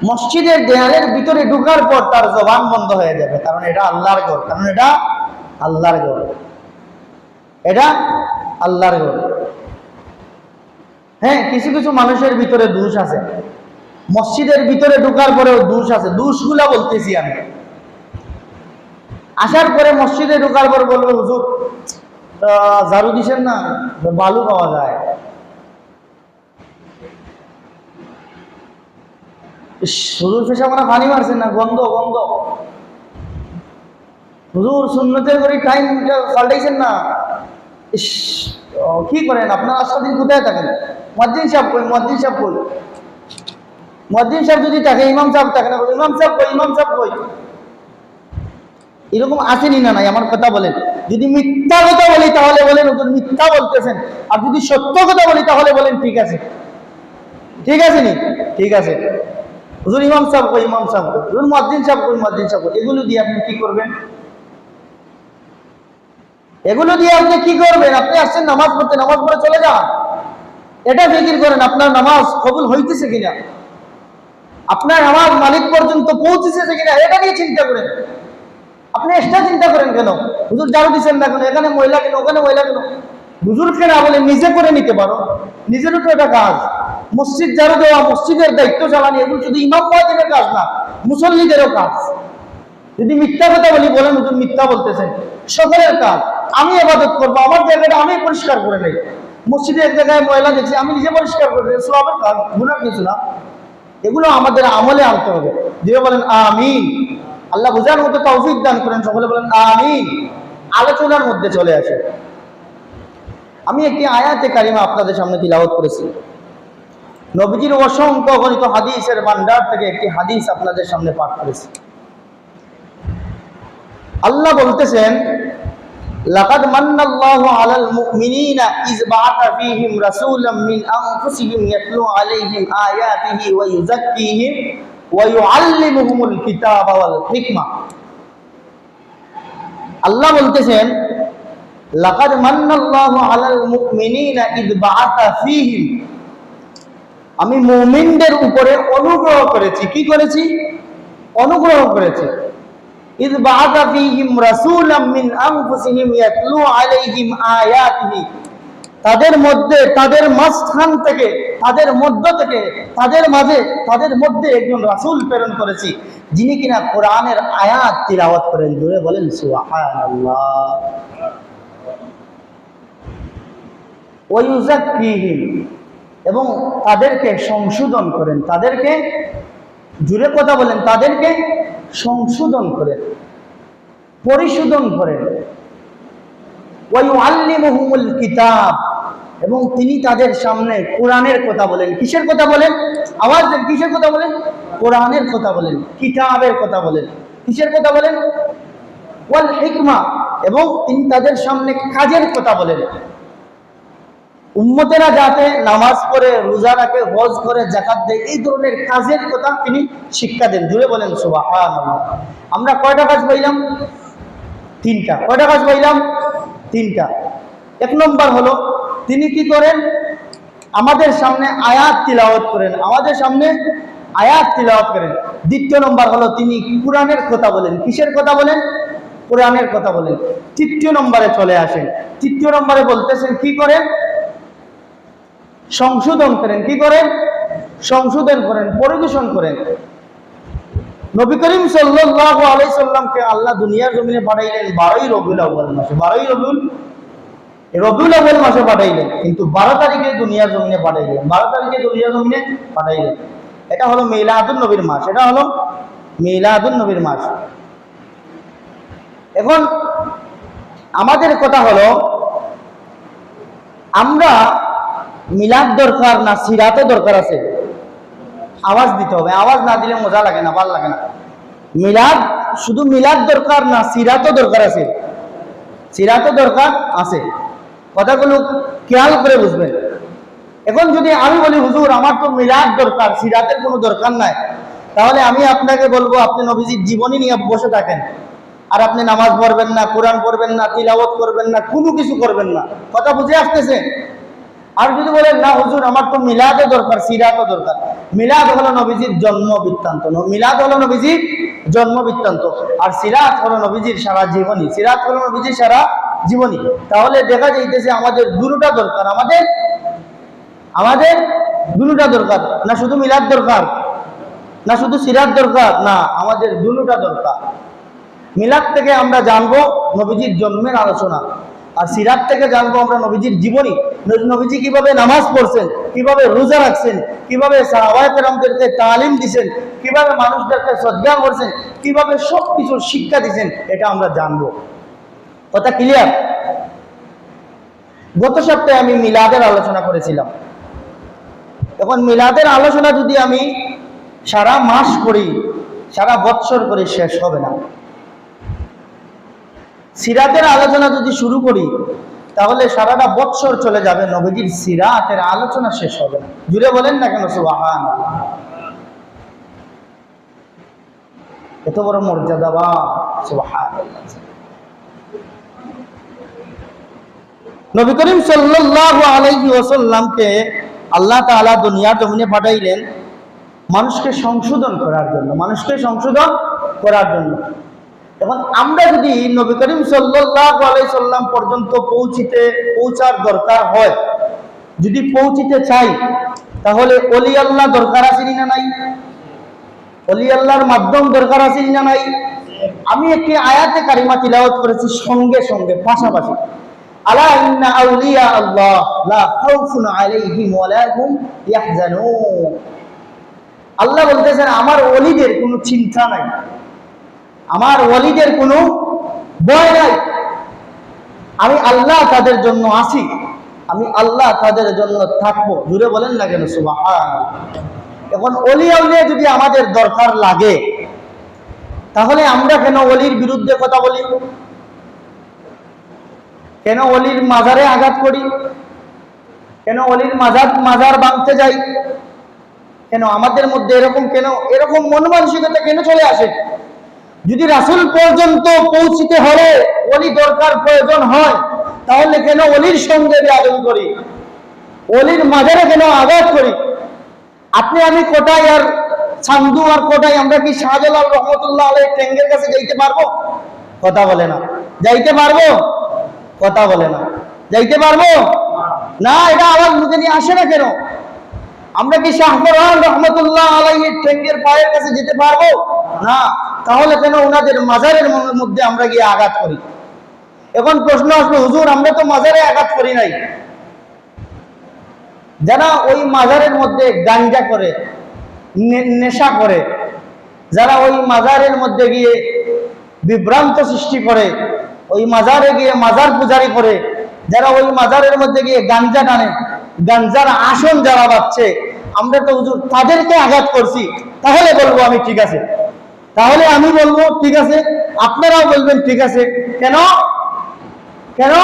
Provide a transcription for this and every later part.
মসজিদের দেয়ালের ভিতরে ঢোকার পর তার জবান বন্ধ হয়ে যাবে, কারণ এটা আল্লাহর ঘর, কারণ এটা আল্লাহর ঘর, এটা আল্লাহর ঘর। হ্যাঁ, কিছু কিছু মানুষের ভিতরে দোষ আছে, মসজিদের ভিতরে ঢোকার পরেও দোষ আছে। দোষগুলা বলতেছি আমি। আসার পরে মসজিদে ঢোকার পর বলবে, হুজুর ঝাড়ু দিছেন না, বালু পাওয়া যায়। হুজুর পেশাবখানা পানি মারছেন না, গন্ধ গন্ধ। হুজুর সুন্নতের করে টাইম পাল্টাইছেন না। ইস, কি করেন আপনার? আজকে দিন কোথায় থাকেন? মুয়াজ্জিন সাহেব কই? মুয়াজ্জিন সাহেব কই? মুয়াজ্জিন সাহেব যদি থাকে, ইমাম সাহেব থাকে না, ইমাম সাহেব কই? ইমাম সাহেব কই? এরকম আসেনি না? নাই? আমার কথা বলেন। যদি মিথ্যা কথা বলি তাহলে বলেন হুজুর মিথ্যা বলতেছেন, আর যদি সত্য কথা বলি তাহলে বলেন ঠিক আছে। ঠিক আছে নি? ঠিক আছে। হুজুর ইমাম সাহেব কই? ইমাম সাহেব কই? হুজুর মুয়াজ্জিন সাহেব কই? মুয়াজ্জিন সাহেব কই? এগুলো দিয়ে আপনি কি করবেন? এগুলো দিয়ে আপনি কি করবেন? আপনি আসছেন নামাজ পড়তে, নামাজ পড়ে চলে যান। এটা ফিকির করেন আপনার নামাজ কবুল হইতেছে কিনা, আপনার নামাজ মালিক পর্যন্ত পৌঁছেছে কিনা, এটা নিয়ে চিন্তা করেন। আপনি এক্সট্রা চিন্তা করেন কেন? হুজুর ঝাড়ু দিচ্ছেন না কেন, এখানে ময়লা কেন, ওখানে ময়লা কেন? হুজুরকে না বলে নিজে করে নিতে পারো, নিজেরও তো এটা কাজ। মসজিদ ঝাড়ু দেওয়া, মসজিদের দায়িত্ব চালানি, এগুলো শুধু ইমাম মুয়াজ্জিনের কাজ না, মুসল্লিদেরও কাজ। যদি মিথ্যা কথা বলি বলেন হুজুর মিথ্যা বলতেছেন, সকলের কাজ। আমি ইবাদত করবো, আমার জায়গাটা আমি পরিষ্কার করে নেই। মসজিদে এক জায়গায় ময়লা দেখছি, আমি নিজে পরিষ্কার করে নেই, সওয়াবের কাজ, গুনাহ কিছু না। এগুলো আমাদের আমলে আনতে হবে। দিয়ে বলেন আমিন। আল্লাহ বুঝার মতো তৌফিক দান করেন, সকলে বলেন আমিন। আলোচনার মধ্যে চলে আসে। আমি একটি আয়াতে কারিমা আপনাদের সামনে তিলাওয়াত করেছি। নবীজির অসংখ্য গণিত হাদিসের ভান্ডার থেকে একটি হাদিস আপনাদের সামনে পাঠ করেছি। আল্লাহ বলতেছেন, লাকাদ মান্নাল্লাহু আলাল মুমিনিনা ইয বাআসা ফীহিম রাসূলাম মিন আনফুসিহিম ইয়াতলু আলাইহিম আয়াতিহি ওয়া ইউযাক্কিহিম ওয়া ইউআল্লিমুহুমুল কিতাবা ওয়াল হিকমা। আল্লাহ বলতেছেন, লাকাদ মান্নাল্লাহু আলাল মুমিনিনা ইয বাআসা ফীহিম, আমি মুমিনদের উপরে অনুগ্রহ করেছি। কি করেছি? অনুগ্রহ করেছি। ইয বাআসা ফীহিম রাসূলাম মিন আনফুসিহিম ইয়াতলু আলাইহিম আয়াতিহি, তাদের মধ্যে, তাদের মাঝখান থেকে, তাদের মধ্য থেকে, তাদের মাঝে, তাদের মধ্যে একজন রাসূল প্রেরণ করেছি, যিনি কিনা কোরআনের আয়াত তিলাওয়াত করেন। জোরে বলেন সুবহানাল্লাহ। ওয়া ইউযাক্কিহিম, এবং তাদেরকে সংশোধন করেন। তাদেরকে, জোরে কথা বলেন, তাদেরকে সংশোধন করেন, পরিশোধন করেন। ওয়া ইউআল্লিমুহুমুল কিতাব, এবং তিনি তাদের সামনে কোরআনের কথা বলেন। কিসের কথা বলেন? আওয়াজ দেন, কিসের কথা বলেন? কোরআনের কথা বলেন, কিতাবের কথা বলেন। কিসের কথা বলেন? ওয়াল হিকমা, এবং তিনি তাদের সামনে কাজের কথা বলেন। উম্মতেরা যাতে নামাজ পড়ে, রোজা রাখে, হজ করে, যাকাত দেয়, এই ধরনের কাজের কথা তিনি শিক্ষা দেন। জুড়ে বলেন সুবহানাল্লাহ। আমরা কয়টা কাজ পাইলাম? তিনটা। কয়টা কাজ পাইলাম? তিনটা। এক নম্বর হলো তিনি কি করেন? আমাদের সামনে আয়াত তিলাওয়াত করেন, আমাদের সামনে আয়াত তিলাওয়াত করেন। দ্বিতীয় নম্বর হলো তিনি কোরআনের কথা বলেন। কিসের কথা বলেন? কোরআনের কথা বলেন। তৃতীয় নম্বরে চলে আসেন। তৃতীয় নম্বরে বলতেছেন কি করেন? সংশোধন করেন। কি করেন? সংশোধন করেন, পরিবেশন করেন। নবী করিম সাল্লাল্লাহু আলাইহি সাল্লামকে আল্লাহ দুনিয়ার জমিনে পাঠাইলেন 12ই রবিউল আউয়াল মাসে। 12ই রবিউল আউয়াল মাসে পাঠাইলেন, কিন্তু 12 তারিখে দুনিয়ার জমিনে পাঠাইলেন। 12 তারিখে দুনিয়ার জমিনে পাঠাইলেন। এটা হলো মিলাদুন নবীর মাস। এটা হলো মিলাদুন নবীর মাস। এখন আমাদের কথা হলো, আমরা মিলাদ দরকার না সিরাতে দরকার আছে? আওয়াজ দিতে হবে। আওয়াজ না দিলে মজা লাগে না, ভালো লাগে না। মিলাদ, শুধু মিলাদ দরকার না, সিরাতও দরকার আছে। সিরাতও দরকার আছে। কথাগুলো খেয়াল করে বুঝবেন। এখন যদি আমি বলি হুজুর আমার তো মিলাদ দরকার, সিরাতের কোনো দরকার নাই, তাহলে আমি আপনাকে বলবো আপনি নবীজির জীবনী নিয়ে বসে থাকেন, আর আপনি নামাজ পড়বেন না, কোরআন পড়বেন না, তিলাওয়াত করবেন না, কোনো কিছু করবেন না। কথা বুঝে আসতেছে? আর যদি বলেন না হুজুর আমার তো মিলাদও দরকার, সিরাতও দরকার, মিলাদ হলো নবীজির জন্ম বৃত্তান্ত, মিলাদ হলো নবীজির জন্ম বৃত্তান্ত, আর সিরাত হলো নবীজির সারা জীবনী, সিরাত হলো নবীজির সারা জীবনী। তাহলে দেখা যাইতেছে আমাদের দুটোটা দরকার, আমাদের দুটোটা দরকার। না শুধু মিলাদ দরকার, না শুধু সিরাত দরকার, না আমাদের দুটোটা দরকার। মিলাদ থেকে আমরা জানবো নবীজির জন্মের আলোচনা, আর সিরাত থেকে জানবো আমরা নবীজির জীবনী, নবীজি কিভাবে নামাজ পড়ছেন, কিভাবে রোজা রাখছেন, কিভাবে সাহাবায়ে কেরামদেরকে তালিম দিয়েছেন, কিভাবে মানুষদেরকে সদকা করছেন, কিভাবে সবকিছুর শিক্ষা দিয়েছেন, এটা আমরা জানবো। কথা ক্লিয়ার? গত সপ্তাহে আমি মিলাদের আলোচনা করেছিলাম। এখন মিলাদের আলোচনা যদি আমি সারা মাস করি, সারা বৎসর করি, শেষ হবে না। সিরাতের আলোচনা যদি শুরু করি তাহলে সারাটা বৎসর চলে যাবে, নবীজির সিরাতের আলোচনা শেষ হবে না। জুড়ে বলেন না কেন সুবহানাল্লাহ। এত বড় মর্যাদাবান, সুবহানাল্লাহ। নবী করিম সাল্লাল্লাহু আলাইহি ওয়াসাল্লামকে আল্লাহ তাআলা দুনিয়ার জমিনে পাঠাইলেন মানুষকে সংশোধন করার জন্য, মানুষকে সংশোধন করার জন্য। এখন আমরা যদি নবী করিম সাল্লাল্লাহু আলাইহি সাল্লাম পর্যন্ত পৌঁছার দরকার হয়, যদি পৌঁছিতে চাই, তাহলে ওলি আল্লাহ দরকার আছে না নাই? ওলি আল্লাহর মাধ্যম দরকার আছে না নাই? আমি একটি আয়াতে কারিমা তিলাওয়াত করেছি সঙ্গে সঙ্গে পাশাপাশি। আলা ইন্না আউলিয়া আল্লাহ লা খাউফুন আলাইহিম ওয়া লা হুম ইয়াহজানুন। আল্লাহ বলতেছেন আমার ওলিদের কোনো চিন্তা নাই, আমার ওলিদের কোনো ভয় নাই, আমি আল্লাহ তাদের জন্য আছি, আমি আল্লাহ তাদের জন্য থাকবো। জুড়ে বলেন না কেন সুবহানাল্লাহ। এখন ওলি আউলিয়া যদি আমাদের দরকার লাগে, তাহলে আমরা কেন ওলির বিরুদ্ধে কথা বলি? কেন ওলির মাজারে আঘাত করি? কেন ওলির মাজার ভাঙতে যাই? কেন আমাদের মধ্যে এরকম মন মানসিকতা কেন চলে আসে? যদি রাসূল পর্যন্ত পৌঁছিতে হলে ওলি দরকার প্রয়োজন হয়, তাহলে কেন ওলির সঙ্গে বেয়াদবি করি? ওলির মাজারে কেন আঘাত করি? আপনি আমি কোটায় আর চান্দু আর কোটায় আমরা কি শাহজালাল রহমতুল্লাহ আলাইহির ট্যাঙ্গের কাছে যাইতে পারবো? কথা বলে না। যাইতে পারবো? কথা বলে না। যাইতে পারবো না। এটা আওয়াজ মুখে নিয়ে আসে না কেন? আমরা কি শাহজালাল রহমতুল্লাহ আলাইহির ট্যাঙ্গের পায়ের কাছে যেতে পারবো না? তাহলে কেন ওনাদের মাজারের মধ্যে আমরা গিয়ে আঘাত করি? এখন প্রশ্ন আসবে, হুজুর আমরা তো মাজারে আঘাত করি নাই। যারা ওই মাজারের মধ্যে গাঞ্জা করে, নেশা করে, যারা ওই মাজারের মধ্যে গিয়ে বিভ্রান্ত সৃষ্টি করে, ওই মাজারে গিয়ে মাজার পূজারি করে, যারা ওই মাজারের মধ্যে গিয়ে গাঞ্জা টানে, গাঞ্জার আসন যারা বাচ্ছে, আমরা তো হুজুর তাদেরকে আঘাত করছি, তাহলে বলবো আমি ঠিক আছে, তাহলে আমি বলবো ঠিক আছে, আপনারাও বলবেন ঠিক আছে। কেন? কেন?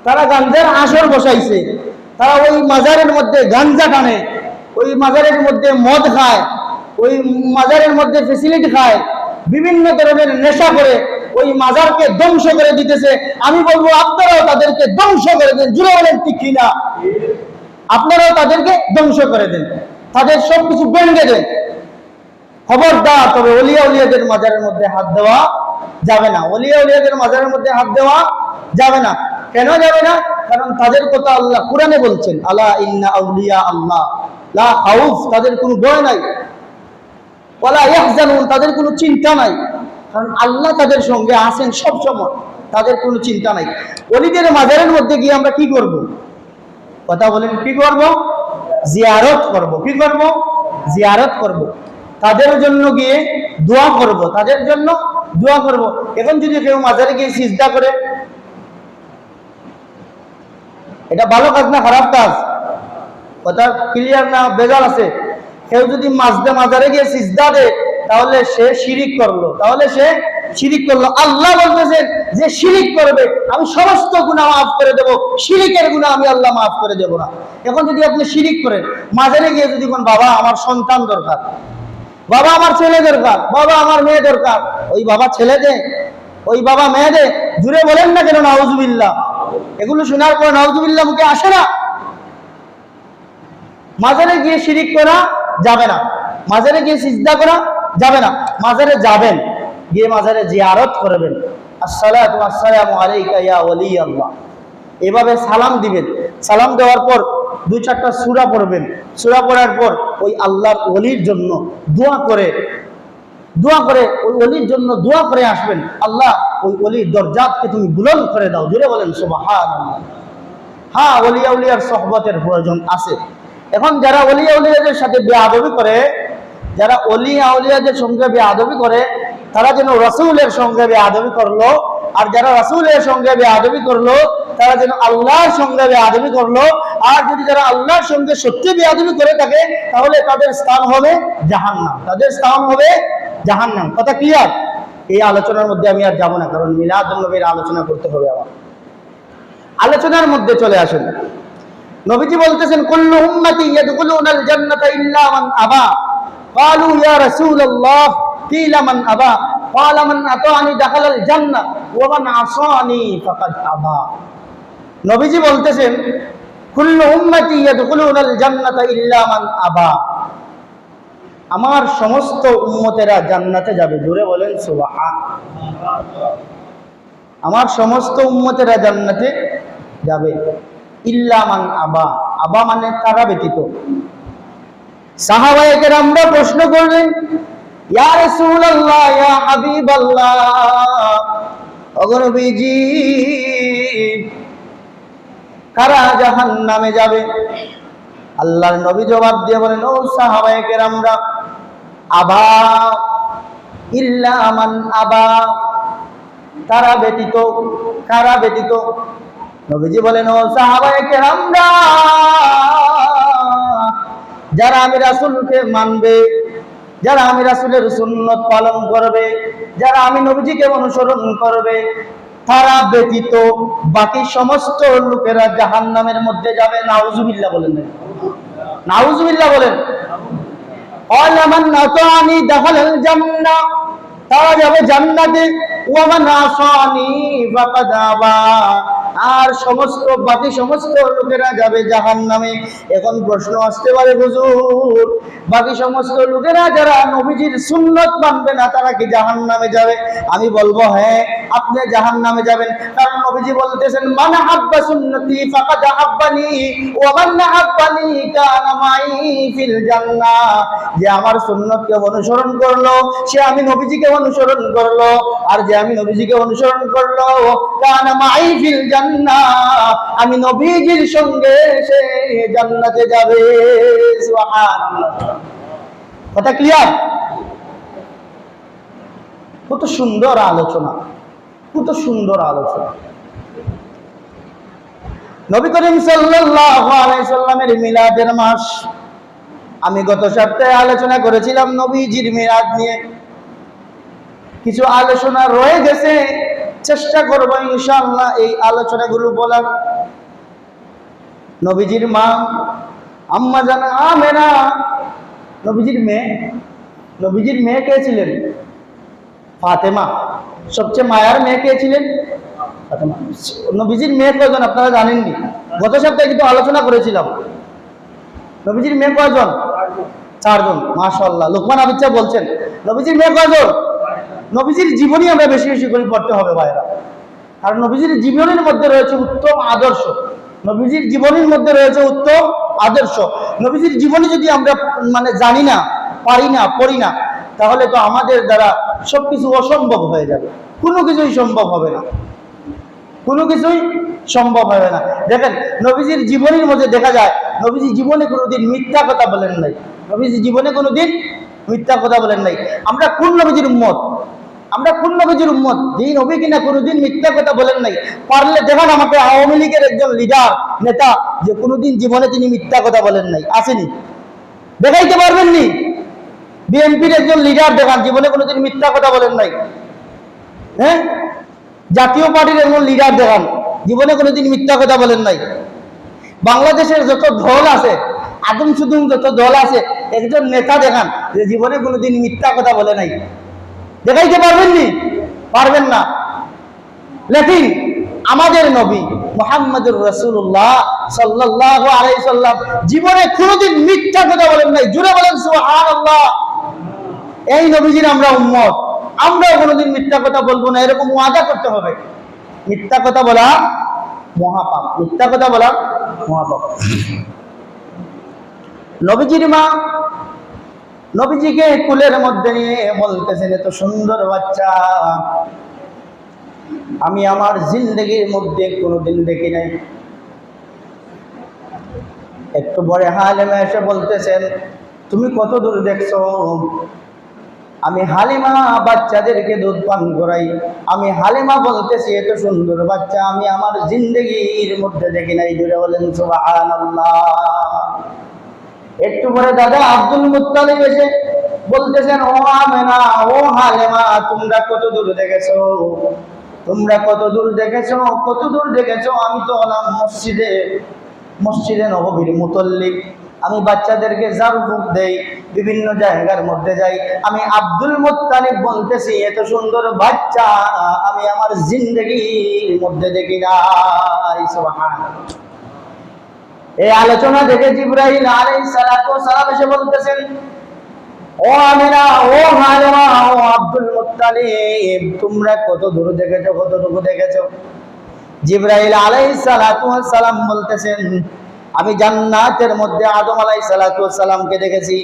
তারা গাঞ্জার আসর বসাইছে, তারা ওই মাজারের মধ্যে গাঞ্জা টানে, ওই মাজারের মধ্যে মদ খায়, ওই মাজারের মধ্যে ফেসিলিটি খায়, বিভিন্ন ধরনের নেশা করে ওই মাজারকে ধ্বংস করে দিতেছে। আমি বলবো আপনারাও তাদেরকে ধ্বংস করে দেন। জুড়ে বলেন ঠিক কিনা? আপনারাও তাদেরকে ধ্বংস করে দেন, তাদের সবকিছু ভেঙে দেন। খবরদার, তবে ওলিয়া উলিয়াদের মাজারের মধ্যে হাত দেওয়া যাবে না। ওলিয়া উলিয়াদের মাজারের মধ্যে হাত দেওয়া যাবে না। কেন যাবে না? কারণ তাদের কথা আল্লাহ কোরআনে বলছেন, আলা ইন্না আউলিয়া আল্লাহ লা খাউফ, তাদের কোনো ভয় নাই, ওয়ালা ইয়াহজানুন, তাদের কোনো চিন্তা নাই, কারণ আল্লাহ তাদের সঙ্গে আছেন সব সময়, তাদের কোনো চিন্তা নাই। ওলিদের মাজারের মধ্যে গিয়ে আমরা কি করব? কথা বলেন, কি করব? জিয়ারত করব। কি করব? জিয়ারত করব। তাদের জন্য গিয়ে দোয়া করব, তাদের জন্য দোয়া করব। এখন যদি কেউ মাজারে গিয়ে সিজদা করে, এটা ভালো কাজ না খারাপ কাজ? কথা ক্লিয়ার না? বেজাল আছে? কেউ যদি মাজারে গিয়ে সিজদা দেয়, তাহলে সে শিরিক করলো, তাহলে সে শিরিক করলো। আল্লাহ বলতেছেন যে শিরিক করবে আমি সমস্ত গুনাহ মাফ করে দেব, শিরিকের গুনাহ আমি আল্লাহ মাফ করে দেব না। এখন যদি আপনি শিরিক করেন, মাজারে গিয়ে যদি কোন বাবা আমার সন্তান দরকার, বাবা আমার ছেলে দরকার, বাবা আমার মেয়ে দরকার, ওই বাবা ছেলে দে, ওই বাবা মেয়ে দে, জুড়ে বলেন না কেন নাউজুবিল্লাহ? এগুলো শোনার পর নাউজুবিল্লাহ মুখে আসে না? মাজারে গিয়ে শিরিক করা যাবে না, মাজারে গিয়ে সিজদা করা যাবে না। মাজারে যাবেন, গিয়ে মাজারে জিয়ারত করবেন, আসসালাতু ওয়াসসালামু আলাইকা ইয়া ওয়ালি আল্লাহ, এভাবে সালাম দিবেন। সালাম দেওয়ার পর দুই চারটা সূরা পড়বেন, সূরা পড়ার পর ওই আল্লাহর ওলির জন্য দোয়া করে ওই ওলির জন্য দোয়া করে আসবেন, আল্লাহ ওই ওলির দরজাতকে তুমি বুলন্দ করে দাও। জোরে বলেন সুবহানাল্লাহ। হ্যাঁ, ওলিয়া উলিয়ার সোহবতের প্রয়োজন আছে। এখন যারা ওলিয়া উলিয়াদের সাথে বেয়াদবি করে, যারা ওলিয়া উলিয়াদের সঙ্গে বেয়াদবি করে, তারা যেন রাসূলের সঙ্গে বেয়াদবি করলো, আর যারা রাসূলের সঙ্গে বেয়াদবি করলো তারা যেন আল্লাহর সঙ্গে বেয়াদবি করলো। আর যদি যারা আল্লাহর সঙ্গে সত্যি বেয়াদবি করে থাকে, তাহলে তাদের স্থান হবে জাহান্নাম, তাদের স্থান হবে জাহান্নাম। কথা ক্লিয়ার? এই আলোচনার মধ্যে আমি আর যাব না, কারণ মিলাদুন নবীর আলোচনা করতে হবে আমার। আলোচনার মধ্যে চলে আসেন। নবীজি বলতেছেন, কুল্লু উম্মতি ইয়াদখুলুনাল জান্নাতা ইল্লা মান আবা। ক্বালু ইয়া রাসূলুল্লাহ কিলা মান আবা? ক্বালা মান আতানি দাখালাল জান্নাহ ওয়া মান আসানি ফাকাদ আবা। নবীজি বলতেছেন, কুল্লু উম্মতি ইয়াদখুলুনাল জান্নাতা ইল্লা মান আবা, আমার সমস্ত উম্মতেরা জান্নাতে যাবে। জোরে বলেন সুবহানাল্লাহ। আমার সমস্ত উম্মতেরা জান্নাতে যাবে, ইল্লা মান আবা। আবা মানে তারা ব্যতীত। সাহাবায়ে কেরামরা প্রশ্ন করলেন, ইয়া রাসূলুল্লাহ, ইয়া হাবিবাল্লাহ, ওগো নবীজি, কারা জাহান্নামে যাবে? আল্লাহর নবী জবাব দিয়ে বলেন, ও সাহাবায়ে কেরামরা, আবা, ইল্লা মান আবা, তারা ব্যতীত। কারা ব্যতীত? নবীজি বলেন, ও সাহাবায়ে কেরামরা, যারা আমি রাসূলকে মানবে, যারা আমি রাসূলের সুন্নাত পালন করবে, যারা আমি নবীজিকে অনুসরণ করবে, তারা ব্যতীত বাকি সমস্ত লোকেরা জাহান্নামের মধ্যে যাবে। নাউজুবিল্লাহ বলেন, নাউজুবিল্লাহ বলেন। ক্বালা মান আতানি দাখালাল জান্নাহ, তারা যাবে জান্নাতে, ওয়া মান আসানি ফাকাদ আবা, আর বাকি সমস্ত লোকেরা যাবে জাহান্নামে। এখন প্রশ্ন আসতে পারে, হুজুর, বাকি সমস্ত লোকেরা যারা নবীজির সুন্নাত মানবে না, তারা কি জাহান্নামে যাবে? আমি বলবো, হ্যাঁ, আপনি জাহান্নামে যাবেন। কারণ নবীজি বলতেছেন, মান হাব্বা সুন্নতি ফাকাদ হাব্বানি ওয়া মান হাব্বানি কানা মাই ফিল জান্নাহ, যে আমার সুন্নতকে অনুসরণ করলো সে আমি নবীজিকে অনুসরণ করলো, আর যে আমি নবীজিকে অনুসরণ করলো কানা মাই ফিল জান্নাহ, আমি নবীজির সঙ্গে সে জান্নাতে যাবে। সুবহানাল্লাহ। কথা ক্লিয়ার? কত সুন্দর আলোচনা, কত সুন্দর আলোচনা। নবী করিম সাল্লাল্লাহু আলাইহি সাল্লামের মিলাদের মাস। আমি গত সপ্তাহে আলোচনা করেছিলাম নবীজির মিলাদ নিয়ে, কিছু আলোচনা রয়ে গেছে, চেষ্টা করব ইনশাআল্লাহ এই আলোচনাগুলো বলার। নবীজির মা আম্মা জানা আমেনা, নবীজির মেয়ে কে ছিলেন? ফাতেমা। সবচেয়ে মায়ার মেয়ে কে ছিলেন? ফাতেমা। নবীজির মেয়ে কয়জন আপনারা জানেননি? গত সপ্তাহে কিন্তু আলোচনা করেছিলাম। নবীজির মেয়ে কয়জন? 4 জন। মাশাআল্লাহ। লোকমান আবিচ্ছা বলছেন, নবীজির মেয়ে কয়জন? নবীজির জীবনী আমরা বেশি বেশি করে পড়তে হবে ভাইরা, কারণ নবীজির জীবনের মধ্যে রয়েছে উত্তম আদর্শ। নবীজির জীবনের মধ্যে রয়েছে উত্তম আদর্শ। নবীজির জীবনী যদি আমরা জানি না, পারি না, পড়ি না, তাহলে তো আমাদের দ্বারা সবকিছু অসম্ভব হয়ে যাবে। কোনো কিছুই সম্ভব হবে না, কোনো কিছুই সম্ভব হবে না। দেখেন, নবীজির জীবনের মধ্যে দেখা যায় নবীজি জীবনে কোনোদিন মিথ্যা কথা বলেন নাই। নবীজি জীবনে কোনোদিন মিথ্যা কথা বলেন নাই। আমরা কোন নবীজির উম্মত? আমরা কোন নবীজির উম্মত যেই নবী কিনা কোনোদিন মিথ্যা কথা বলেন নাই? পারলে দেখান আমাকে আওয়ামী লীগের একজন লিডার, নেতা, যে কোনোদিন জীবনে তিনি মিথ্যা কথা বলেন নাই। আসেনি? দেখাইতে পারবেন নি? বিএনপির একজন লিডার দেখান, জীবনে কোনোদিন মিথ্যা কথা বলেন নাই। হ্যাঁ, জাতীয় পার্টির একজন লিডার দেখান, জীবনে কোনোদিন মিথ্যা কথা বলেন নাই। বাংলাদেশের যত দল আছে, আদম সুদুম যত দল আছে, একজন নেতা দেখান যে জীবনে কোনোদিন মিথ্যা কথা বলে নাই। দেখাইতে পারবেন নি? পারবেন না। লেকিন আমাদের নবী মুহাম্মদুর রাসূলুল্লাহ সাল্লাল্লাহু আলাইহি সাল্লাম জীবনে কোনোদিন মিথ্যা কথা বলেন নাই। জোরে বলেন সুবহানাল্লাহ। এই নবীজির আমরা উম্মত, আমরাও কোনোদিন মিথ্যা কথা বলবো না, এরকম ওয়াদা করতে হবে। মিথ্যা কথা বলা মহাপাপ, মিথ্যা কথা বলা মহাপাপ। নবীজির মা নবীজিকে কুলের মধ্যে নিয়ে বলতেছেন, এত সুন্দর বাচ্চা আমি আমার জিন্দগির মধ্যে কোনোদিন দেখি নাই। একটু বড় হালিমা এসে বলতেছেন, তুমি কত দূর দেখছো? আমি হালিমা বাচ্চাদেরকে দুধ পান করাই। আমি হালিমা বলতেছি, এত সুন্দর বাচ্চা আমি আমার জিন্দগির মধ্যে দেখি নাই। জুড়ে বলেন সুবহানাল্লাহ। একটু পরে দাদা আব্দুল মুত্তালিব এসে বলতেছেন, ও আমেনা, ও হালিমা, তোমরা কত দূর দেখেছো? তোমরা কত দূর দেখেছো? কত দূর দেখেছো? আমি তো হলাম মসজিদে নববীর মুতল্লি। আমি বাচ্চাদেরকে ঝাড়ু ফুঁক দেই, বিভিন্ন জায়গার মধ্যে যাই। আমি আব্দুল মুত্তালিব বলতেছি, এত সুন্দর বাচ্চা আমি আমার জিন্দগির মধ্যে দেখি নাই। সুবহানাল্লাহ। এই আলোচনা দেখে জিবরাইল আলাইহিস সালাতু ওয়াস সালাম এসে বলতেছেন, ও আমিনা, ও হালিমা, ও আব্দুল মুত্তালিব, তোমরা কত দূর দেখেছো? কতটুকু দেখেছো? জিবরাইল আলাইহিস সালাতু ওয়াস সালাম বলতেছেন, আমি জান্নাতের মধ্যে আদম আলাইহিস সালাতু ওয়াস সালামকে দেখেছি।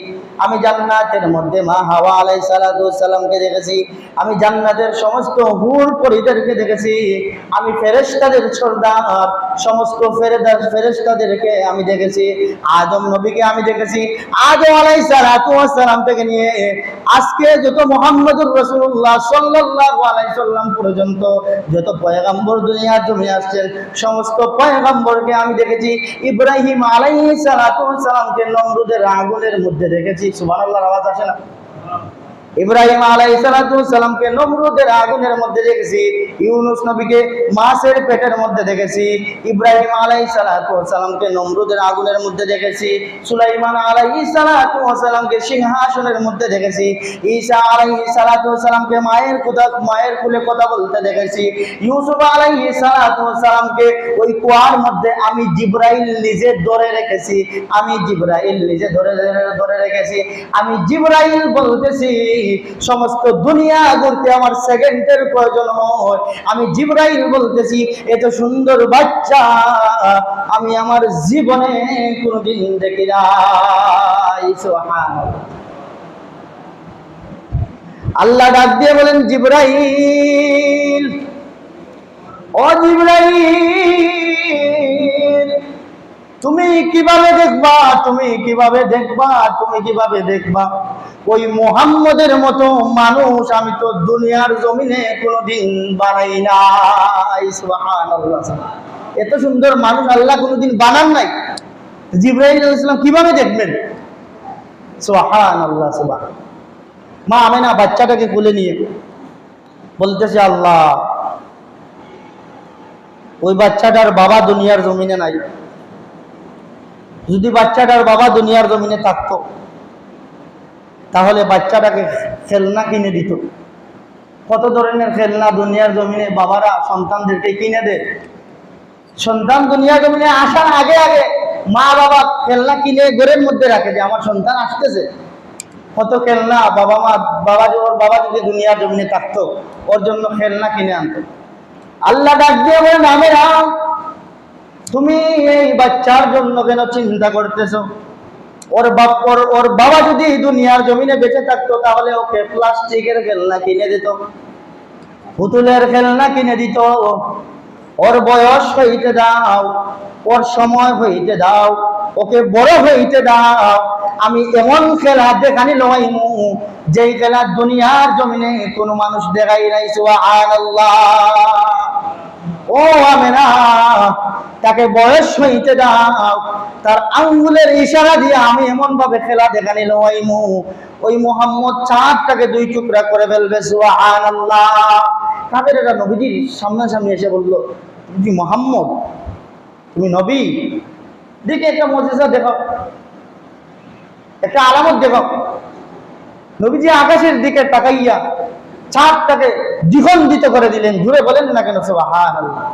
আমি জান্নাতের মধ্যে মা হাওয়া আলাইহিস সালাতু ওয়াস সালামকে দেখেছি। আমি জান্নাতের সমস্ত হুর পরীদেরকে দেখেছি। আমি ফেরেশতাদের সরদার সমস্ত ফেরেশতাদেরকে আমি দেখেছি। আদম নবীকে আমি দেখেছি। আদম আলাইহিস সালাতু ওয়াস সালাম থেকে নিয়ে আজকে যত মুহাম্মদুর রাসূলুল্লাহ সাল্লাল্লাহু আলাইহি সাল্লাম পর্যন্ত যত পয়গম্বর দুনিয়ার জমিনে আসছেন, সমস্ত পয়গম্বরকে আমি দেখেছি। ইব্রাহিম আলাইহিস সালাতু ওয়াস সালামকে নমরুদের আগুনের মধ্যে দেখেছি। সুবহানাল্লাহর আওয়াজ আসে না? ইব্রাহিম আলাইহিস সালাতু ওয়াস সালামকে নমরুদের আগুনের মধ্যে দেখেছি। ইউনূস নবীকে মাছের পেটের মধ্যে দেখেছি। ইব্রাহিম আলাইহিস সালাতু ওয়াস সালামকে নমরুদের আগুনের মধ্যে দেখেছি। সুলাইমান আলাইহিস সালাতু ওয়াস সালামকে সিংহাসনের মধ্যে দেখেছি। ঈসা আলাইহিস সালাতু ওয়াস সালামকে মায়ের কোলে কথা বলতে দেখেছি। ইউসুফ আলাইহিস সালাতু ওয়াস সালামকে ওই কুয়ার মধ্যে আমি জিবরাইল নিজে ধরে রেখেছি। আমি জিবরাইল নিজে ধরে রেখেছি। আমি জিবরাইল বলতেছি, সমস্ত দুনিয়া ঘুরতে আমার সেকেন্ডের প্রয়োজন হয়। আমি জিবরাইল বলতেছি, এত সুন্দর বাচ্চা আমি আমার জীবনে কোনোদিন দেখি নাই। সুবহানাল্লাহ। আল্লাহ ডাক দিয়ে বলেন, জিবরাইল, ও জিবরাইল, তুমি কিভাবে দেখবা? তুমি কিভাবে দেখবা? তুমি কিভাবে দেখবা? ওই মুহাম্মদের মতো মানুষ আমি তো দুনিয়ার জমিনে কোনোদিন বানাই নাই। সুবহানাল্লাহ। এত সুন্দর মানুষ আল্লাহ কোনোদিন বানান নাই। জিবরাইল আলাইহিস সালাম কিভাবে দেখবেন? সুবহানাল্লাহ। সুবহানাল্লাহ। মা আমেনা বাচ্চাটাকে কোলে নিয়ে বলতেছে, আল্লাহ, ওই বাচ্চাটার বাবা দুনিয়ার জমিনে নাই। যদি বাচ্চাটার বাবা দুনিয়ার জমিনে থাকতো তাহলে বাচ্চাটাকে খেলনা কিনে দিত। কত ধরনের খেলনা দুনিয়ার জমিনে বাবারা সন্তানদেরকে কিনে দেয়। সন্তান দুনিয়ার জমিনে আসার আগে আগে মা বাবা খেলনা কিনে ঘরের মধ্যে রাখে যে আমার সন্তান আসতেছে। কত খেলনা ওর বাবা যদি দুনিয়ার জমিনে থাকতো ওর জন্য খেলনা কিনে আনতো। আল্লাহ ডাক দিয়ে বলেন, আমেনা, তুমি এই বাচ্চার জন্য কেন চিন্তা করতেছো? ওর বাবা যদি দুনিয়ার জমিনে বেঁচে থাকতো তাহলে ওকে প্লাস্টিকের খেলনা কিনে দিত, পুতুলের খেলনা কিনে দিত। ওর বয়স হইতে দাও, ওর সময় হইতে দাও, ওকে বড় হইতে দাও। আমি এমন খেলা দেখানি লইমু যেই খেলা দুনিয়ার জমিনে কোনো মানুষ দেখাই নাই। সুবহানাল্লাহ। ও আমেনা, তাকে বয়স হইতে দাও, তার আঙ্গুলের ইশারা দিয়ে আমি এমন ভাবে খেলা দেখানি লইমু ওই মুহাম্মদ চাঁদটাকে দুই টুকরা করে ফেলবে। সুবহানাল্লাহ। কাফেরেরা নবীজির সামনাসামনি এসে বলল, তুমি মুহাম্মদ, তুমি নবী, দেখে একটা মুজিজা দেখাও, একটা আলামত দেখাও। নবীজি আকাশের দিকে তাকাইয়া চাঁদটাকে দ্বিখণ্ডিত করে দিলেন। ঘুরে বলেন না কেন সুবহানাল্লাহ।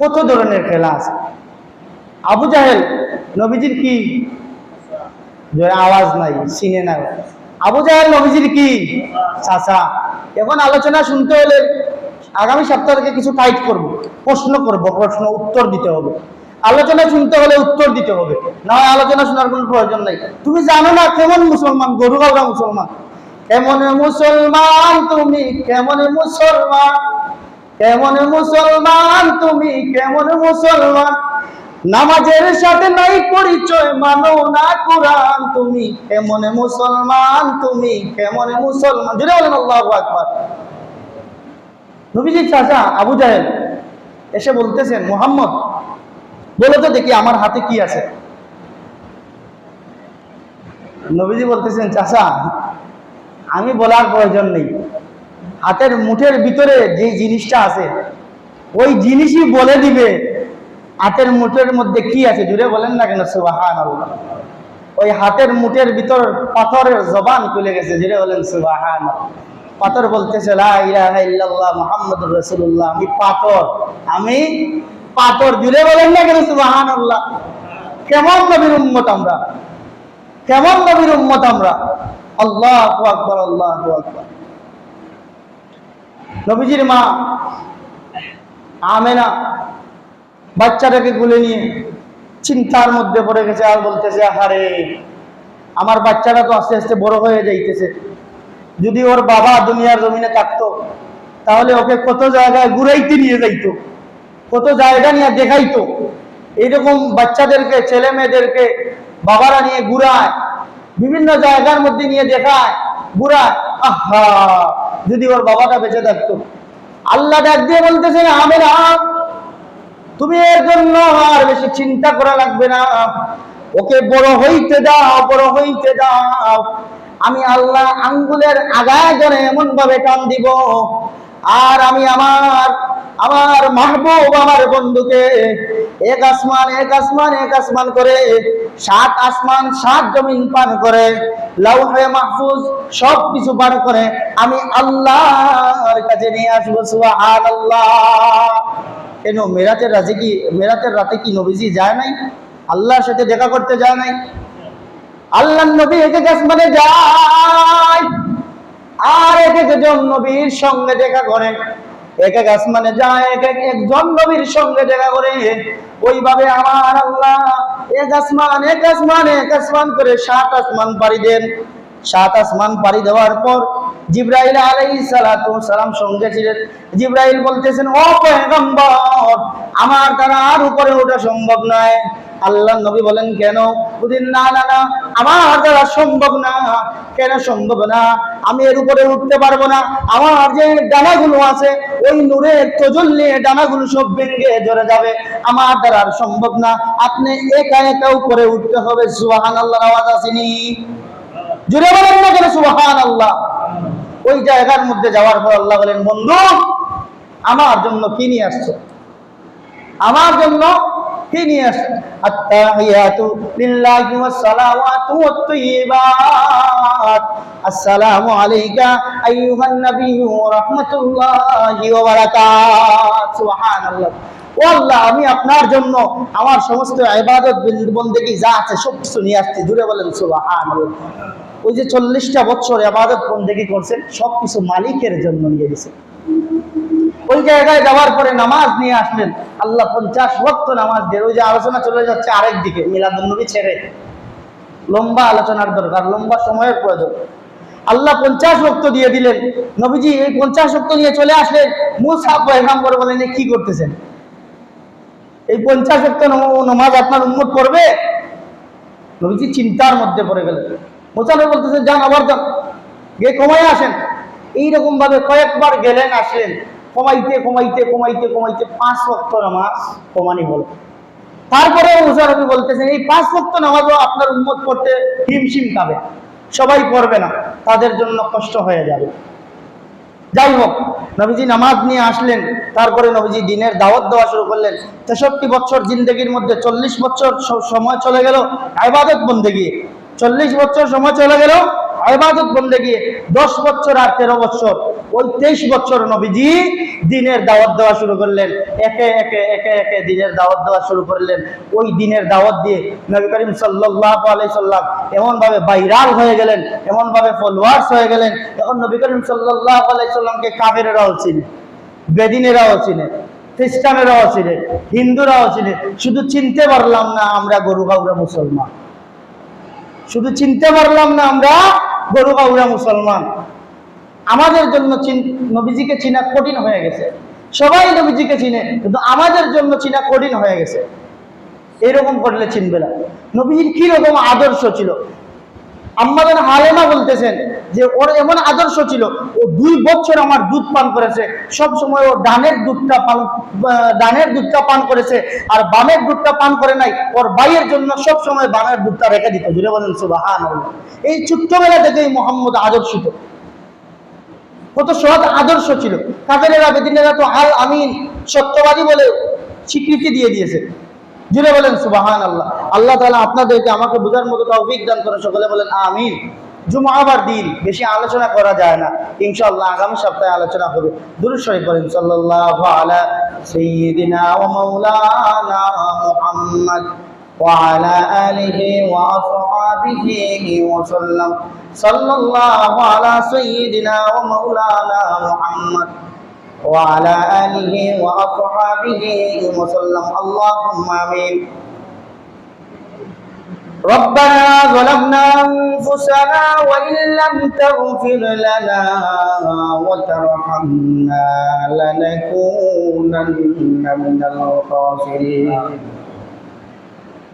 কত ধরনের খেলা আছে। আবু জাহেল নবীজির কি আওয়াজ নাই, চিনে না। আবু জাহেল নবীজির কি চাচা। এখন আলোচনা শুনতে হলে আগামী সপ্তাহ থেকে কিছু টাইট করব, প্রশ্ন করব, প্রশ্ন উত্তর দিতে হবে। আলোচনা শুনতে হলে উত্তর দিতে হবে, না হয় আলোচনা শোনার কোনো প্রয়োজন নাই। তুমি জানো না কেমন মুসলমান, গরু গাওয়া মুসলমান। কেমন মুসলমান তুমি, কেমন মুসলমান, কেমন মুসলমান তুমি, কেমন মুসলমান, নামাজের সাথে নাই পরিচয়, মানো না কোরআন তুমি, কেমন মুসলমান তুমি, কেমন মুসলমান। জুড়ে বলেন আল্লাহু আকবার। নবীজির চাচা আবু জাহেল এসে বলতেছেন, মুহাম্মদ বলো তো দেখি আমার হাতে কি আছে। নবীজি বলতেছেন, চাচা আমি বলার প্রয়োজন নেই, হাতের মুঠের ভিতরে যে জিনিসটা আছে ওই জিনিসই বলে দিবে হাতের মুঠের মধ্যে কি আছে। জুড়ে বলেন না কেন সুবহানাল্লাহ। ওই হাতের মুঠের ভিতর পাথরের জবান খুলে গেছে। জুড়ে বলেন সুবহানাল্লাহ। পাথর বলতেছে লা ইলাহা ইল্লাল্লাহ মুহাম্মাদুর রাসূলুল্লাহ, আমি পাথর, আমি পাথর। জুড়ে বলেন না কেন সুবহানাল্লাহ। কেমন নবীর উম্মত আমরা, কেমন নবীর উম্মত আমরা। আল্লাহু আকবার, আল্লাহু আকবার। নবীজির মা আমেনা বাচ্চাটাকে কোলে নিয়ে চিন্তার মধ্যে পড়ে গেছে, আর বলতেছে, আরে আমার বাচ্চাটা তো আস্তে আস্তে বড় হয়ে যাইতেছে, যদি ওর বাবা দুনিয়ার জমিনে থাকতো তাহলে ওকে কত জায়গায় ঘুরাইতে নিয়ে যাইতো, কত জায়গা নিয়ে দেখাইতো। এইরকম বাচ্চাদেরকে, ছেলে মেয়েদেরকে বাবারা নিয়ে ঘুরায়, বিভিন্ন জায়গার মধ্যে নিয়ে দেখায়, ঘুরায়। আহা, যদি ওর বাবাটা বেঁচে থাকতো। আল্লাহ ডাক দিয়ে বলতেছেন, আমেনা তুমি এর জন্য আর বেশি চিন্তা করা লাগবে না, ওকে বড় হইতে দাও, বড় হইতে দাও। আমি আল্লাহ আঙ্গুলের আগায় ধরে এমন ভাবে টান দিব, আর আমি আমার আমার মাহবুব, আমার বন্ধুকে এক আসমান, এক আসমান, এক আসমান করে, 7 আসমান 7 জমিন পার করে, লাউহে মাহফুজ সব কিছু পার করে আমি আল্লাহর কাছে নিয়ে আসবো। সুবহানাল্লাহ। কেন মেরাতের রাতে কি, মেরাতের রাতে কি নবীজি যায় নাই? আল্লাহর সাথে দেখা করতে যায় নাই? আল্লাহর নবী এক এক আসমানে যায়, আর এক একজন নবীর সঙ্গে দেখা করে, এক এক আসমানে যায়, এক একজন নবীর সঙ্গে দেখা করে। ওইভাবে আমার আল্লাহ এক আসমান, এক আসমান, এক আসমান করে 7 আসমান পাড়ি দেন। 7 আসমান পাড়ি দেওয়ার পর জিবরাইল আলাইহিস সালাতু সালাম সঙ্গে ছিলেন। জিবরাইল বলতেছেন, ও পয়গম্বর, আমার দ্বারা আর উপরে ওঠা সম্ভব নয়। আল্লাহ নবী বলেন, কেন? বুঝলেন, না না না, আমার দ্বারা সম্ভব না। কেন সম্ভব না? আমি এর উপরে উঠতে পারবো না। আমার যে ডানাগুলো আছে ওই নূরের তাজাল্লি ডানাগুলো সব ভেঙে ঝরে যাবে, আমার দ্বারা আর সম্ভব না। আপনি একা একা উপরে উঠতে হবে। সুবহানাল্লাহর আওয়াজ আসেনি? জুড়ে বলেন না কেন সুবহানাল্লাহ। ওই জায়গার মধ্যে যাওয়ার পর আল্লাহ বলেন, বন্ধু আমার জন্য কি নিয়ে আসছো? আমার জন্য কি নিয়ে আসছো? আত্তাহিয়াতু লিল্লাহি ওয়াস সালাওয়াতু ওয়াত তাইয়্যিবাত, আসসালামু আলাইকা আইয়ুহান নাবিয়্যু ওয়া রাহমাতুল্লাহি ওয়া বারাকাতুহু। সুবহানাল্লাহ। ও আল্লাহ, আমি আপনার জন্য আমার সমস্ত ইবাদত বন্দেগী যা আছে সব কিছু নিয়ে আসছি। জুড়ে বলেন সুবহানাল্লাহ। ওই যে 40টা বছর ইবাদত বন্দেগী করছেন, সবকিছু মালিকের জন্য নিয়ে গেছেন। ওই জায়গায় যাওয়ার পরে নামাজ নিয়ে আসলেন। আল্লাহ 50 ওয়াক্ত নামাজ দিয়ে, ওই যে আলোচনা চলে যাচ্ছে আরেক দিকে, মিলাদুন নবী ছেড়ে লম্বা আলোচনার দরকার, লম্বা সময়ের প্রয়োজন। আল্লাহ 50 ওয়াক্ত দিয়ে দিলেন। নবীজি এই 50 ওয়াক্ত নিয়ে চলে আসলেন। মুসা পয়গম্বর বলেন, কি করতেছেন? এই 50 ওয়াক্ত নামাজ আপনার উম্মত পড়বে? নবীজি চিন্তার মধ্যে পড়ে গেলেন। মুসা বলতেছেন, যান, আবার যান, গিয়ে কমাই আসেন। এইরকম ভাবে কয়েকবার গেলেন, আসলেন, কমাইতে কমাইতে কমাইতে কমাইতে 5 ওয়াক্ত নামাজ কমানি হলো। তারপরে মুসা নবী বলতেছেন, এই 5 ওয়াক্ত নামাজও আপনার উম্মত পড়তে হিমশিম খাবে, সবাই পড়বে না, তাদের জন্য কষ্ট হয়ে যাবে। যাই হোক, নবীজি নামাজ নিয়ে আসলেন। তারপরে নবীজি দিনের দাওয়াত দেওয়া শুরু করলেন। 63 বছর জিন্দেগির মধ্যে 40 বছর সময় চলে গেল ইবাদত বন্দেগী, 40 বছর সময় চলে গেল ইবাদত বন্দেগী, 10 বছর আর 13 বছর ওই 23 বছর নবীজি দিনের দাওয়াত দেওয়া শুরু করলেন, একে একে একে একে দিনের দাওয়াত দেওয়া শুরু করলেন। ওই দিনের দাওয়াত দিয়ে নবী করিম সাল্লাল্লাহু আলাইহি সাল্লাম এমন ভাবে ভাইরাল হয়ে গেলেন, এমন ভাবে ফলোয়ার্স হয়ে গেলেন, এখন নবী করিম সাল্লাল্লাহু আলাইহি সাল্লামকে কাফেরেরাও চিনে, বেদিনেরাও চিনে, খ্রিস্টানেরাও চিনে, হিন্দুরাও চিনে। শুধু চিনতে পারলাম না আমরা গরুগাউড়া মুসলমান, শুধু চিনতে পারলাম না আমরা গরুগাউড়া মুসলমান। আমাদের জন্য নবীজিকে চিনা কঠিন হয়ে গেছে। সবাই নবীজিকে চিনে, কিন্তু আমাদের জন্য চিনা কঠিন হয়ে গেছে। এরকম করলে চিনবে না। নবীজির কি রকম আদর্শ ছিল, আম্মাজান হালেমা বলতেছেন যে ওর এমন আদর্শ ছিল, ও 2 বছর আমার দুধ পান করেছে। সব সময় ও ডানের দুধটা পান করেছে, আর বামের দুধটা পান করে নাই। ওর ভাইয়ের জন্য সব সময় বামের দুধটা রেখে দিত। জুড়ে বলেন সুবহানাল্লাহ। এই ছোট্টবেলা থেকেই মুহাম্মদ আদর্শিত, কত সৎ আদর্শ ছিল। কাফেরেরা বেদিনেরা তো আল আমিন, সত্যবাদী বলে স্বীকৃতি দিয়ে দিয়েছে। জুড়ে বলেন সুবহানাল্লাহ। আল্লাহ তাআলা আপনাদেরকে আমাকে বোঝার মতো তৌফিক দান করে, সকলে বলেন আমিন। জুমআবার দিন বেশি আলোচনা করা যায় না, ইনশাআল্লাহ আগামী সপ্তাহে আলোচনা হবে। দুরূদ শরীফ পড়েন সাল্লাল্লাহু আলা সাইয়্যিদিনা ওয়া মাওলানা মুহাম্মদ ওয়া আলা আলিহি ওয়া আসহাবিহি ওয়া সাল্লাম। সাল্লাল্লাহু আলা সাইয়্যিদিনা ওয়া মাওলানা মুহাম্মদ وعلى آله وأصحابه وسلم اللهم آمين ربنا ظلمنا أنفسنا وإن لم تغفر لنا وترحمنا لنكونن من الخاسرين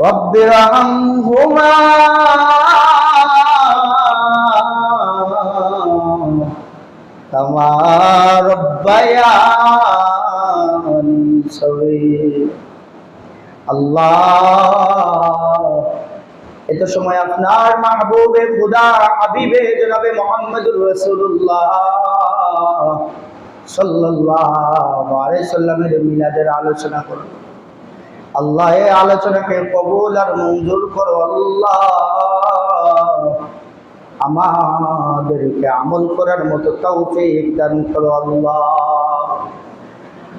رب ارحمهما كما ربياني صغيرا আল্লাহ এত সময় আপনার মাহবুবে খুদা হাবিবে জনাবে মুহাম্মদুর রাসূলুল্লাহ সাল্লাল্লাহু আলাইহি সাল্লামের মিলাদের আলোচনা করব। আল্লাহ এই আলোচনাকে কবুল আর মঞ্জুর করো। আল্লাহ আমাদেরকে আমল করার মতো তৌফিক দান করো। আল্লাহ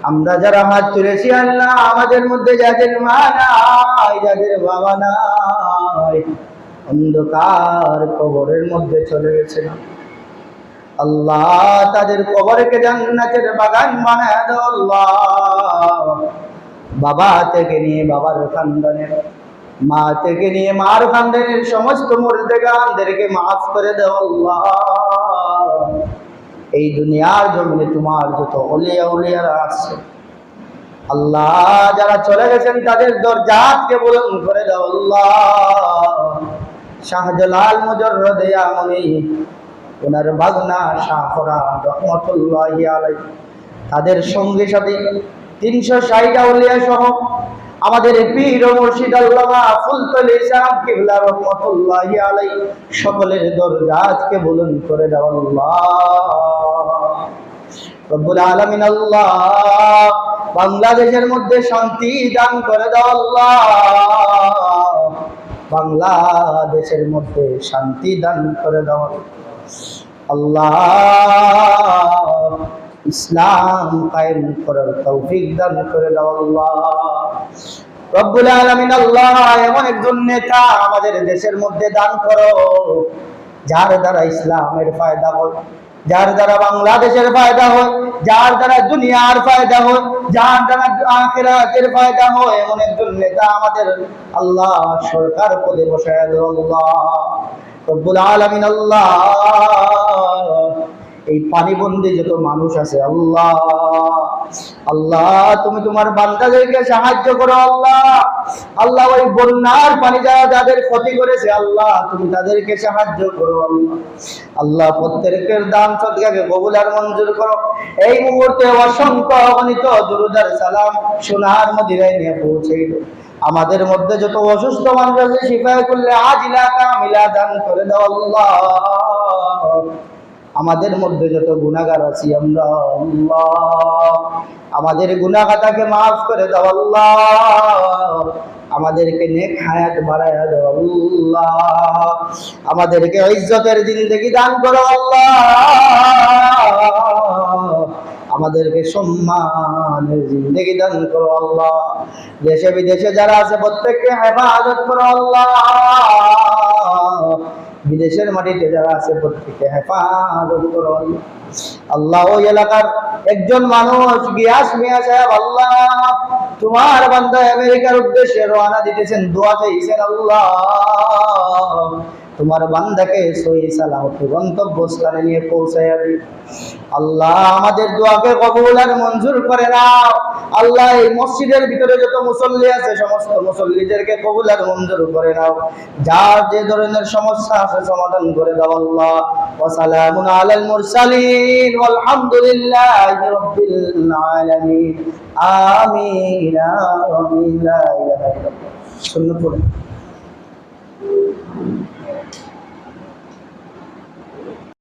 আমরা যারা হাত তুলেছি আল্লাহ, আমাদের মধ্যে যাদের মা নাই, যাদের বাবা নাই, অন্ধকার কবরের মধ্যে চলে গেছে না আল্লাহ, তাদের কবরকে জান্নাতের বাগান বানায় দাও। আল্লাহ বাবা থেকে নিয়ে বাবার খানদানের, মা থেকে নিয়ে মার খানদানের সমস্ত মুর্দেগানদেরকে মাফ করে দাও। আল্লাহ এই দুনিয়ার জমিনে তোমার যত ওলিয়া উলিয়ারা আছে আল্লাহ, যারা চলে গেছেন তাদের দরজাতকে বুলন্দ করে দাও। আল্লাহ শাহজালাল মুজাররদে আমনি, ওনার ভাগনা শাহফরা রহমাতুল্লাহি আলাইহি, তাদের সঙ্গে সাথে 360 আউলিয়া সহ আমাদের পীর ও মুর্শিদ আল্লামা ফুলতলি সাহেব কিবলা রহমাতুল্লাহি আলাইহি সকলের দরজাতকে বুলন্দ করে দাও। আল্লাহ রব্বুল আলামিন আল্লাহ বাংলাদেশের মধ্যে শান্তি দান করে দাও। আল্লাহ বাংলাদেশের মধ্যে শান্তি দান করে দাও। আল্লাহ ইসলাম কায়েম করার তৌফিক দান করে দাও। আল্লাহ রব্বুল আলামিন আল্লাহ এমন একজন নেতা আমাদের দেশের মধ্যে দান করো, যার দ্বারা ইসলামের ফায়দা হয়, যার দ্বারা বাংলাদেশের ফায়দা হয়, যার দ্বারা দুনিয়ার ফায়দা হয়, যার দ্বারা আখিরাতের ফায়দা হয়, এমন একজন নেতা আমাদের আল্লাহ সরকার পদে বসায় দাও। আল্লাহ রব্বুল আলামিন আল্লাহ এই পানিবন্দী যত মানুষ আছে আল্লাহ, আল্লাহ তুমি তোমার বান্দাদেরকে সাহায্য করো। আল্লাহ আল্লাহ ওই বন্যার পানি যারা যাদের ক্ষতি করেছে আল্লাহ তুমি তাদেরকে সাহায্য করো। আল্লাহ আল্লাহ প্রত্যেকের দান সদকাকে কবুল আর মঞ্জুর করো। এই মুহূর্তে অসংখ্য অগণিত দুরূদ আর সালাম সোনার মদিনায় নিয়ে পৌঁছে দিও। আমাদের মধ্যে যত অসুস্থ মানুষ আছে শিফায়ে কুল্লি আজিলা কামিলা দান করে দাও। আল্লাহ আমাদের মধ্যে যত গুনাহগার আছি আমরা আল্লাহ আমাদের গুনাহ খাতাকে মাফ করে দাও। আল্লাহ আমাদেরকে নেক হায়াত বাড়ায়া দাও। আল্লাহ আমাদেরকে ইজ্জতের জিন্দেগি দান করো। আল্লাহ আমাদেরকে সম্মানের জিন্দেগি দান করো আল্লাহ। দেশে বিদেশে যারা আছে প্রত্যেককে হেফাজত করো আল্লাহ। বিদেশের মাটিতে যারা আছে প্রত্যেককে হেফাজত করো আল্লাহ। আল্লাহ ওই এলাকার একজন মানুষ গিয়াস মিয়া সাহেব, আল্লাহ তোমার বান্দা আমেরিকার উদ্দেশ্যে রওনা দিতেছেন, দোয়া চাইছেন আল্লাহ তোমার বান্দাকে সহি সালামতে গন্তব্যস্থানে নিয়ে পৌঁছায়া দিন। আল্লাহ আমাদের দোয়াকে কবুল আর মঞ্জুর করে নাও। আল্লাহ এই মসজিদের ভিতরে যত মুসল্লি আছে সমস্ত মুসল্লিদেরকে কবুল আর মঞ্জুর করে নাও। যার যে ধরনের সমস্যা আছে সমাধান করে দাও আল্লাহ। ওয়া সালামুন আলাল মুরসালিন ওয়ালহামদুলিল্লাহি রাব্বিল আলামিন। আমিন আমিন। লা ইলাহা ইল্লাল্লাহ। সুন্নাত পড়ে